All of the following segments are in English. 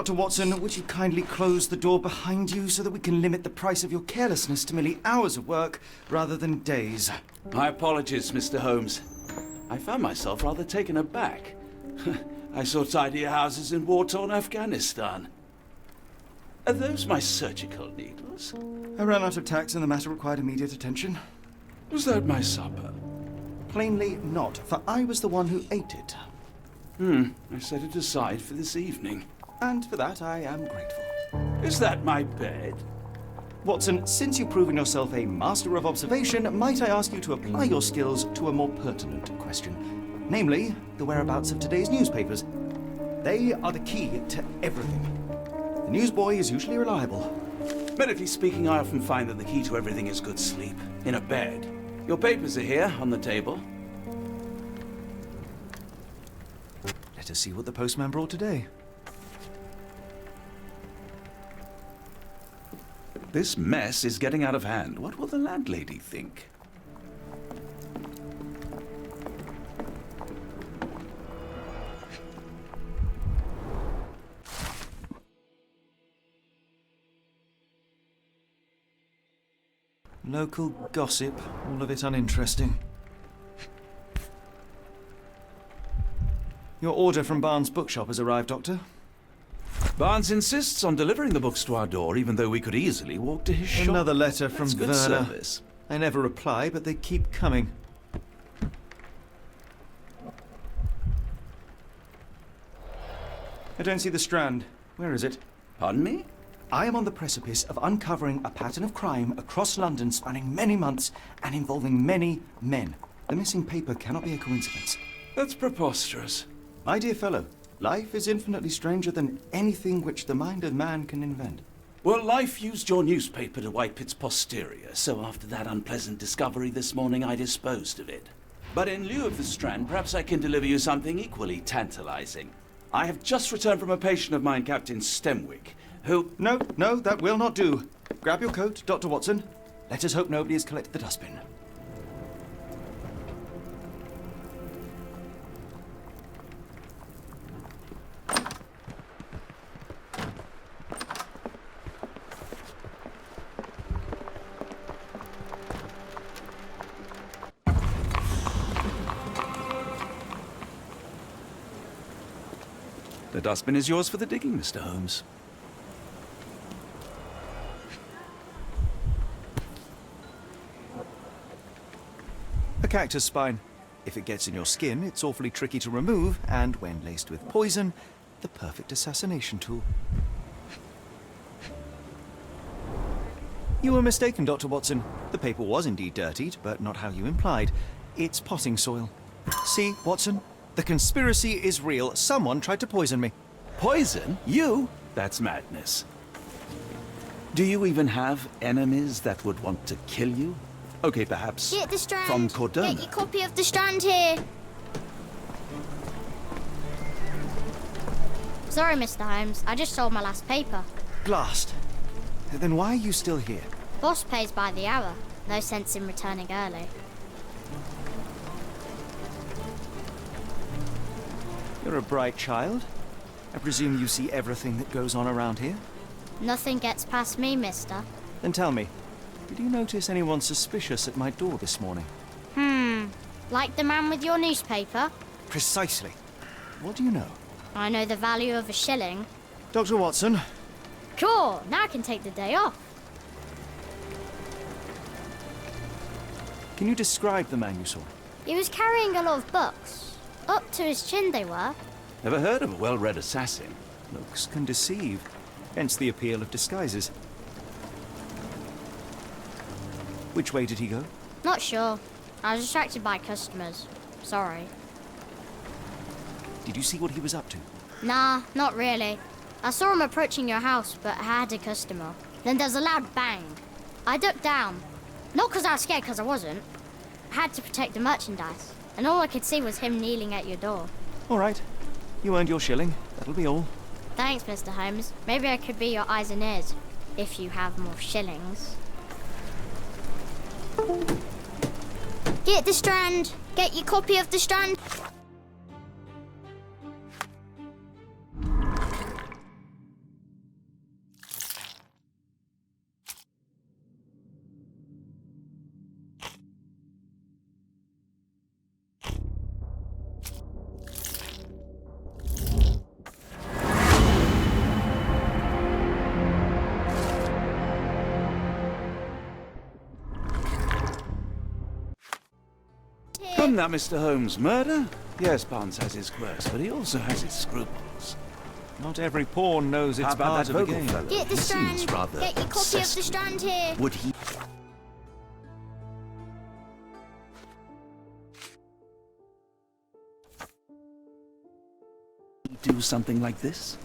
Dr. Watson, would you kindly close the door behind you so that we can limit the price of your carelessness to merely hours of work rather than days? My apologies, Mr. Holmes. I found myself rather taken aback. I saw tidier houses in war-torn Afghanistan. Are those my surgical needles? I ran out of tacks and the matter required immediate attention. Was that my supper? Plainly not, for I was the one who ate it. I set it aside for this evening. And for that I am grateful. Is that my bed? Watson, since you've proven yourself a master of observation, might I ask you to apply your skills to a more pertinent question? Namely, the whereabouts of today's newspapers. They are the key to everything. The newsboy is usually reliable. Medically speaking, I often find that the key to everything is good sleep. In a bed. Your papers are here, on the table. Let us see what the postman brought today. This mess is getting out of hand. What will the landlady think? Local gossip, all of it uninteresting. Your order from Barnes' bookshop has arrived, Doctor. Barnes insists on delivering the books to our door, even though we could easily walk to his shop. Another letter from That's good Werner. service. I never reply, but they keep coming. I don't see the Strand. Where is it? Pardon me? I am on the precipice of uncovering a pattern of crime across London spanning many months and involving many men. The missing paper cannot be a coincidence. That's preposterous. My dear fellow, life is infinitely stranger than anything which the mind of man can invent. Well, life used your newspaper to wipe its posterior, so after that unpleasant discovery this morning, I disposed of it. But in lieu of the Strand, perhaps I can deliver you something equally tantalizing. I have just returned from a patient of mine, Captain Stemwick, who... No, that will not do. Grab your coat, Dr. Watson. Let us hope nobody has collected the dustbin. The dustbin is yours for the digging, Mr. Holmes. A cactus spine. If it gets in your skin, it's awfully tricky to remove, and when laced with poison, the perfect assassination tool. You were mistaken, Dr. Watson. The paper was indeed dirtied, but not how you implied. It's potting soil. See, Watson? The conspiracy is real. Someone tried to poison me. Poison? You? That's madness. Do you even have enemies that would want to kill you? Okay, perhaps Get the Strand. from Cordona. Get your copy of the Strand here. Sorry, Mr. Holmes. I just sold my last paper. Blast. Then why are you still here? Boss pays by the hour. No sense in returning early. You're a bright child. I presume you see everything that goes on around here? Nothing gets past me, mister. Then tell me, did you notice anyone suspicious at my door this morning? Like the man with your newspaper? Precisely. What do you know? I know the value of a shilling. Dr. Watson, Cool, now I can take the day off. can you describe the man you saw? He was carrying a lot of books. Up to his chin they were. Never heard of a well-read assassin. Looks can deceive, hence the appeal of disguises. Which way did he go? Not sure. I was distracted by customers. Sorry. Did you see what he was up to? Nah, not really. I saw him approaching your house, but I had a customer. Then there's a loud bang. I ducked down. Not because I was scared, because I wasn't. I had to protect the merchandise. And all I could see was him kneeling at your door. All right. You earned your shilling. That'll be all. Thanks, Mr. Holmes. Maybe I could be your eyes and ears, if you have more shillings. Get the Strand. Get your copy of the Strand. Come now, Mr. Holmes. Murder? Yes, Barnes has his quirks, but he also has his scruples. Not every pawn knows its How about part that of the vocal game. fellow? Get the He strand. seems rather Get your copy of the zesty. strand here. Would he... do something like this?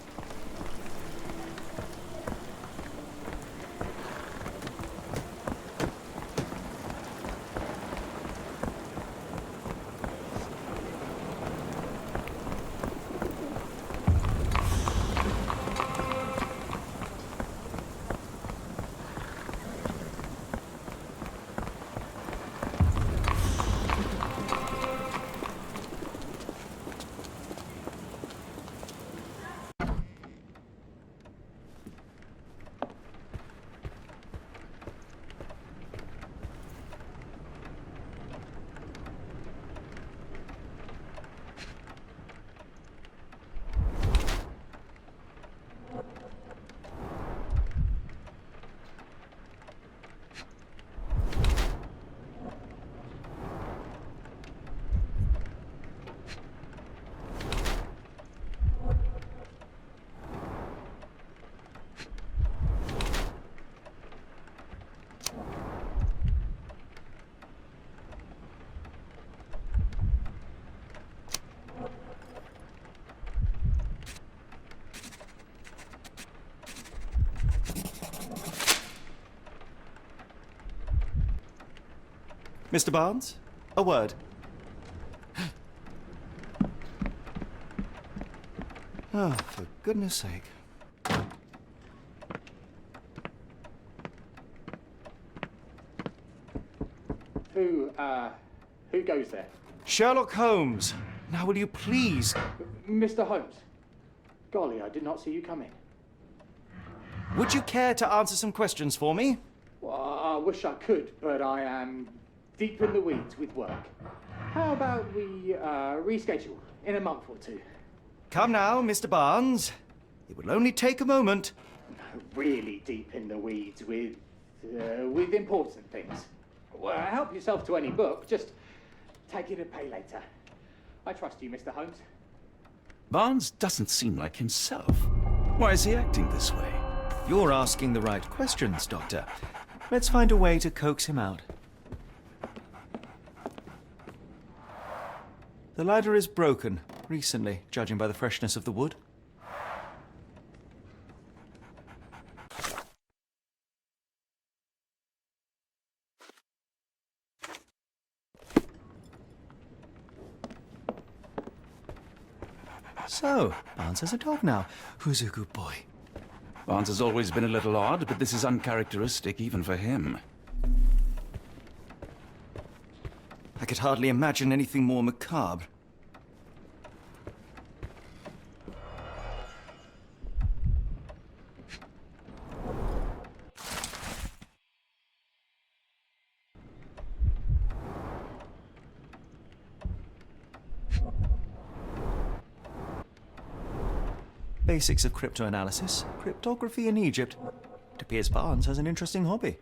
Mr. Barnes, a word. Oh, for goodness sake. Who goes there? Sherlock Holmes. Now will you please... Mr. Holmes. Golly, I did not see you come in. Would you care to answer some questions for me? Well, I wish I could, but I am deep in the weeds with work. How about we reschedule in a month or two? Come now, Mr. Barnes. It will only take a moment. Really deep in the weeds with important things. Well, help yourself to any book. Just take it and pay later. I trust you, Mr. Holmes. Barnes doesn't seem like himself. Why is he acting this way? You're asking the right questions, Doctor. Let's find a way to coax him out. The ladder is broken, recently, judging by the freshness of the wood. So, Barnes has a dog now. Who's a good boy? Barnes has always been a little odd, but this is uncharacteristic even for him. I could hardly imagine anything more macabre. Basics of cryptoanalysis, cryptography in Egypt. It appears Barnes has an interesting hobby.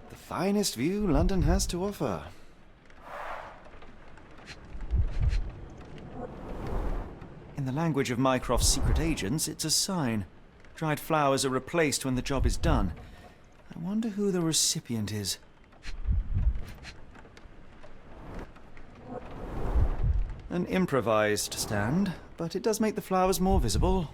The finest view London has to offer. In the language of Mycroft's secret agents, it's a sign. Dried flowers are replaced when the job is done. I wonder who the recipient is. An improvised stand, but it does make the flowers more visible.